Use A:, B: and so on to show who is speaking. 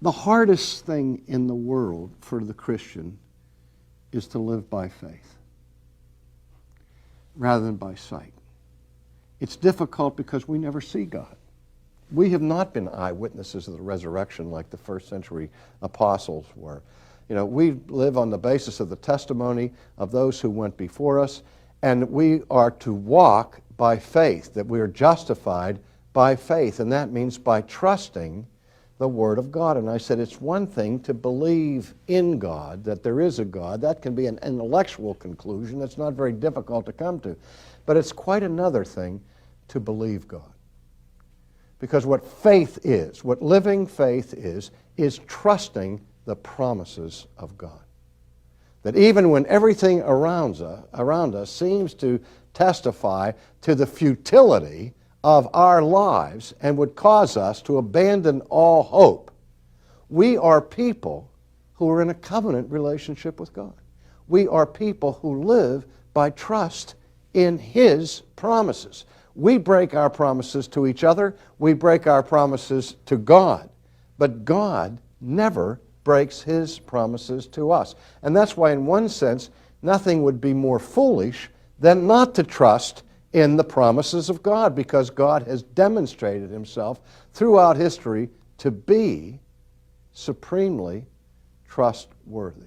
A: The hardest thing in the world for the Christian is to live by faith rather than by sight. It's difficult because we never see God. We have not been eyewitnesses of the resurrection like the first century apostles were. We live on the basis of the testimony of those who went before us, and we are to walk by faith, that we are justified by faith, and that means by trusting the Word of God. And I said it's one thing to believe in God, that there is a God. That can be an intellectual conclusion that's not very difficult to come to. But it's quite another thing to believe God. Because what faith is, what living faith is trusting the promises of God. That even when everything around us seems to testify to the futility of our lives and would cause us to abandon all hope, we are people who are in a covenant relationship with God. We are people who live by trust in His promises. We break our promises to each other. We break our promises to God. But God never breaks His promises to us. And that's why, in one sense, nothing would be more foolish than not to trust in the promises of God, because God has demonstrated Himself throughout history to be supremely trustworthy.